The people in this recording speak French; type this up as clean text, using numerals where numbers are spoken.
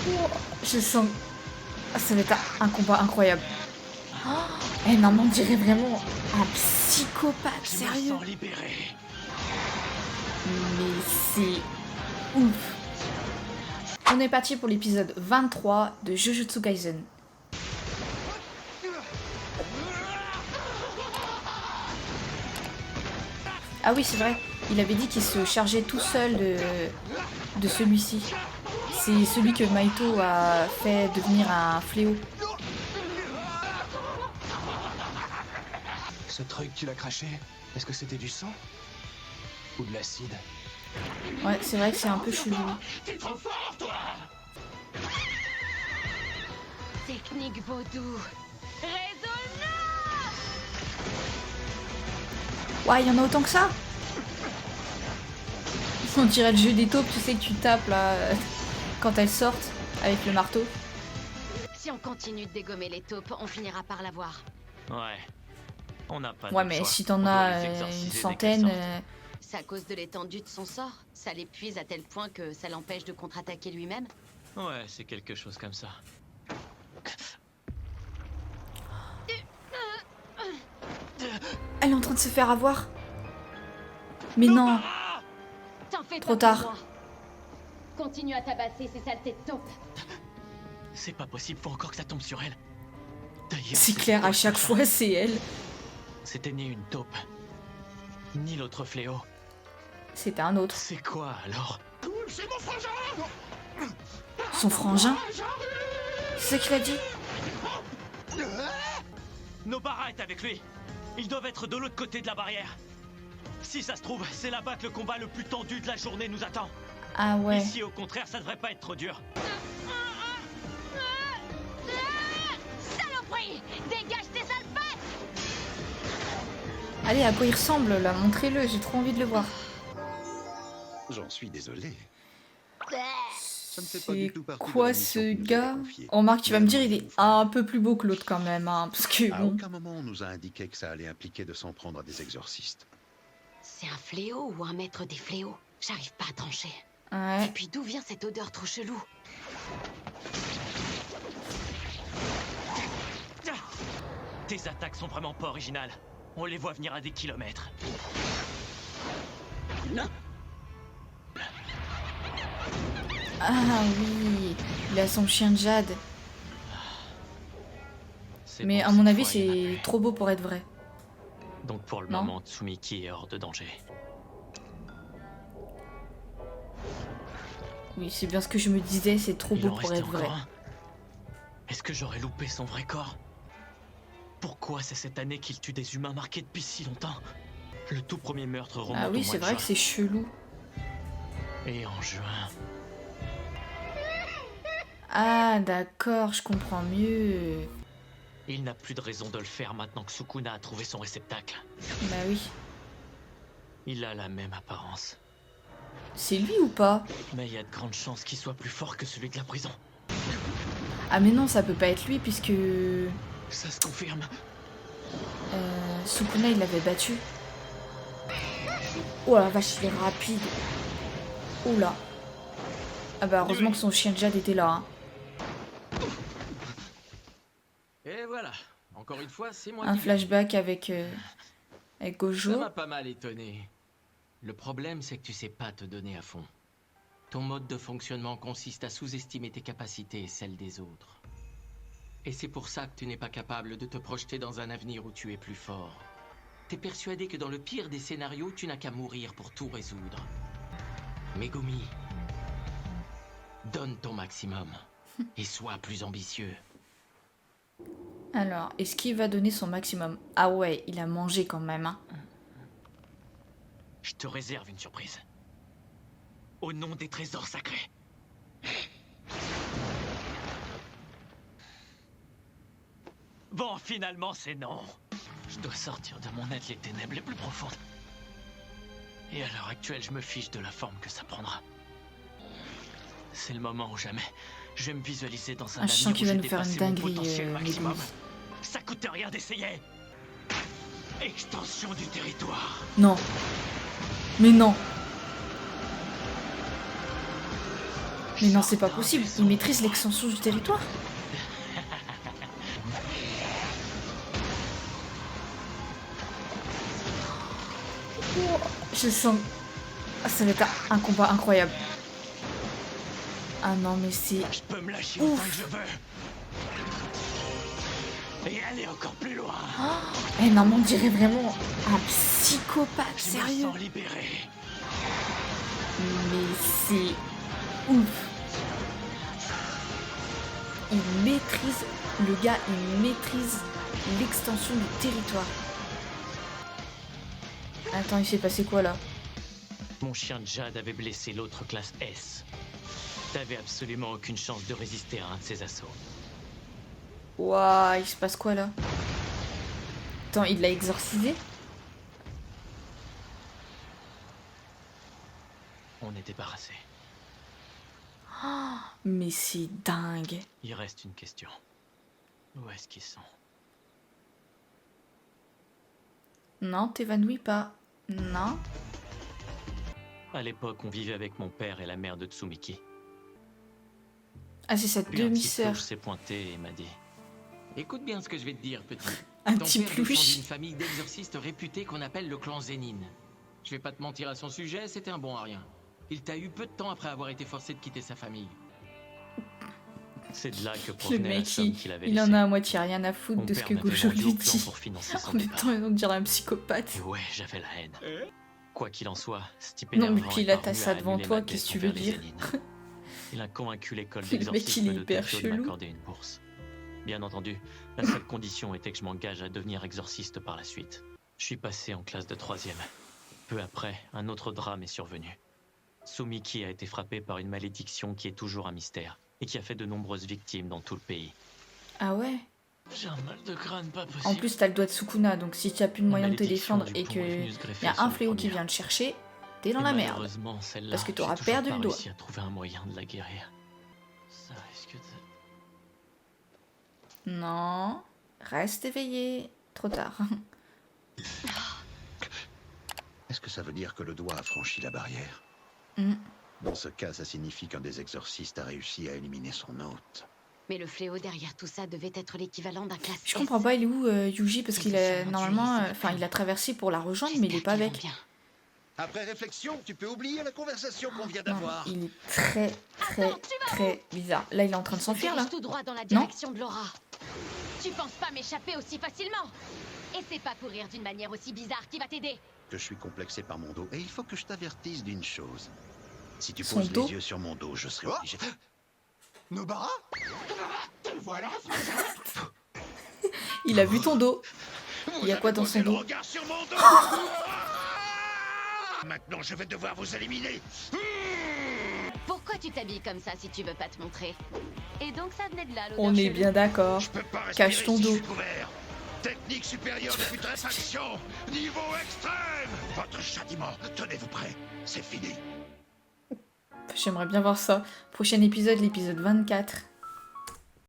Oh, je sens... Ah, ça va être un combat incroyable. Oh, eh non, mais on dirait vraiment un psychopathe, Je me sérieux. sens libéré. Mais c'est ouf. On est parti pour l'épisode 23 de Jujutsu Kaisen. Ah oui, c'est vrai, il avait dit qu'il se chargeait tout seul de celui-ci. C'est celui que Maito a fait devenir un fléau. Ce truc, tu l'as craché? Est-ce que c'était du sang? Ou de l'acide? Ouais, c'est vrai que c'est un peu chelou. T'es trop fort, toi! Technique vaudou. Résonance. Ouais, il y en a autant que ça. On dirait le jeu des taupes, tu sais, que tu tapes là, quand elles sortent, avec le marteau. Si on continue de dégommer les taupes, on finira par l'avoir. Ouais. On n'a pas Ouais, d'autre mais choix. si t'en On doit as les une exorciser dès qu'elles centaine... sortent. C'est à cause de l'étendue de son sort. Ça l'épuise à tel point que ça l'empêche de contre-attaquer lui-même. Ouais, c'est quelque chose comme ça. Elle est en train de se faire avoir. Mais non. T'en fais Trop pas pour tard. moi. Continue à tabasser ces saletés de taupes. C'est pas possible, faut encore que ça tombe sur elle. D'ailleurs, C'est clair, à chaque fois, c'est elle. C'était ni une taupe, ni l'autre fléau. C'était un autre. C'est quoi alors? C'est mon frangin! Son frangin. C'est ce qu'il a dit. Nobara est avec lui. Ils doivent être de l'autre côté de la barrière. Si ça se trouve, c'est là-bas que le combat le plus tendu de la journée nous attend. Ah ouais. Ici, au contraire, ça devrait pas être trop dur. Saloperie! Dégage tes sales pattes! Allez, à quoi il ressemble là? Montrez-le, j'ai trop envie de le voir. J'en suis désolé. Ça ne fait pas C'est du tout partie de quoi la mission ce que nous gars? avons confiée. Remarque, tu vas me dire, il Mais est un peu plus beau que l'autre quand même, hein, parce que à bon. aucun moment on nous a indiqué que ça allait impliquer de s'en prendre à des exorcistes. C'est un fléau ou un maître des fléaux? J'arrive pas à trancher. Et Ouais. puis d'où vient cette odeur trop chelou? Tes attaques sont vraiment pas originales. On les voit venir à des kilomètres. Ah oui, il a son chien de jade. C'est Mais bon, à mon cette avis, fois, il y en a c'est plus. trop beau pour être vrai. Donc pour le Non. moment, Tsumiki est hors de danger. Oui, c'est bien ce que je me disais, c'est trop Il beau en pour reste être vrai. encore un. Est-ce que j'aurais loupé son vrai corps? Pourquoi c'est cette année qu'il tue des humains marqués depuis si longtemps? Le tout premier meurtre remonte Ah au oui, mois c'est de vrai juin. que c'est chelou. Et en juin, Ah d'accord, je comprends mieux. il n'a plus de raison de le faire maintenant que Sukuna a trouvé son réceptacle. Bah oui. Il a la même apparence. C'est lui ou pas? Mais il y a de grandes chances qu'il soit plus fort que celui de la prison. Ah mais non, ça peut pas être lui puisque... Ça se confirme. Sukuna il l'avait battu. Oh la vache, il est rapide. Oula. Ah bah heureusement que son chien de jade était là. Hein. Et voilà, encore une fois, c'est moi Un qui flashback avec Ça Gojo. m'a pas mal étonné. Le problème, c'est que tu sais pas te donner à fond. Ton mode de fonctionnement consiste à sous-estimer tes capacités et celles des autres. Et c'est pour ça que tu n'es pas capable de te projeter dans un avenir où tu es plus fort. T'es persuadé que dans le pire des scénarios, tu n'as qu'à mourir pour tout résoudre. Megumi, donne ton maximum et sois plus ambitieux. Alors, est-ce qu'il va donner son maximum? Ah ouais, il a mangé quand même. Hein. Je te réserve une surprise. Au nom des trésors sacrés. Bon, finalement, c'est non. Je dois sortir de mon être les ténèbres les plus profondes. Et à l'heure actuelle, je me fiche de la forme que ça prendra. C'est le moment ou jamais. Je vais me visualiser dans un Ah, je sens avenir où qu'il va j'ai nous faire une dépassé mon dinguerie, potentiel maximum. Megumi. Ça coûte rien d'essayer. Extension du territoire. Non. Mais non. Mais non, c'est pas possible. Il maîtrise l'extension du territoire. Oh, je sens... Ah, ça va être un combat incroyable. Ah non, mais c'est... Je peux me lâcher Ouf. autant que je veux. Et aller encore plus loin. Eh non, mais on dirait vraiment un psychopathe, Je sérieux. me sens libéré. Mais c'est ouf. Il maîtrise, le gars, il maîtrise l'extension du territoire. Attends, il s'est passé quoi là? Mon chien Jade avait blessé l'autre classe S. T'avais absolument aucune chance de résister à un de ses assauts. Ouah, il se passe quoi là? Attends, il l'a exorcisé? On est débarrassé. Mais c'est dingue. Il reste une question. Où est-ce qu'ils sont? Non, t'évanouis pas. Non. À l'époque, on vivait avec mon père et la mère de Tsumiki. Ah, c'est sa Puis un petit demi-sœur. flouche s'est pointé et m'a dit... Écoute bien ce que je vais te dire, petit. Un Ton petit père descend plouche. d'une famille d'exorcistes réputés qu'on appelle le clan Zénine. Je vais pas te mentir à son sujet, c'était un bon à rien. Il t'a eu peu de temps après avoir été forcé de quitter sa famille. C'est de là que Le provenait la mec, somme qu'il avait il laissée. en a à moitié rien à foutre Mon de ce père que m'avait Gojo vendu lui au clan dit. pour financer son En même départ. temps, on dirait un psychopathe. Et ouais, j'avais la haine. Quoi qu'il en soit, ce type Non, mais énervant puis est là, parvenu t'as ça à devant annuler toi, ma qu'est-ce que tu dette veux envers les dire? Zénines. Il a convaincu l'école Le mec, il est d'exorcisme de hyper Tokyo de chelou. m'accorder une bourse. Bien entendu, la seule condition était que je m'engage à devenir exorciste par la suite. Je suis passé en classe de 3e. Peu après, un autre drame est survenu. Tsumiki a été frappé par une malédiction qui est toujours un mystère et qui a fait de nombreuses victimes dans tout le pays. Ah ouais? J'ai un mal de crâne pas possible. En plus, t'as le doigt de Sukuna, donc si tu as plus de moyen de te Malédiction défendre du et pont que est venue se greffer y a sur un le fléau qui premier. vient te chercher, t'es dans Et la merde. malheureusement, celle-là, Parce que j'ai t'auras toujours perdu pas le doigt. réussi à trouver un moyen de la guérir. Ça risque de... Non, reste éveillé. Trop tard. Est-ce que ça veut dire que le doigt a franchi la barrière? Hmm. Dans ce cas, ça signifie qu'un des exorcistes a réussi à éliminer son hôte. Mais le fléau derrière tout ça devait être l'équivalent d'un classe Je S. comprends pas, il est où Yuji? Parce qu'il a sûrement normalement, tué, enfin, il a traversé pour la rejoindre, mais il est J'espère pas qu'ils vont avec. bien. Après réflexion, tu peux oublier la conversation qu'on vient Non, d'avoir. il est très, très, très bizarre. Là, il est en train de s'enfuir là. Dirige tout droit dans la direction de Laura. Tu penses pas m'échapper aussi facilement? Et c'est pas courir d'une manière aussi bizarre qui va t'aider. Que je suis complexé par mon dos. Et il faut que je t'avertisse d'une chose. Si tu Son poses dos les yeux sur mon dos, je serai obligé... Nobara? Voilà. Il a vu ton dos. Il y a quoi dans son dos? Regarde sur mon dos. Maintenant, je vais devoir vous éliminer. Pourquoi tu t'habilles comme ça si tu veux pas te montrer? Et donc ça venait de là l'odeur On est chelou. bien d'accord. Je peux pas respirer Cache ton si je dos. suis couvert. Technique supérieure de putréfaction. Niveau extrême. Votre châtiment. Tenez-vous prêts. C'est fini. J'aimerais bien voir ça. Prochain épisode, l'épisode 24.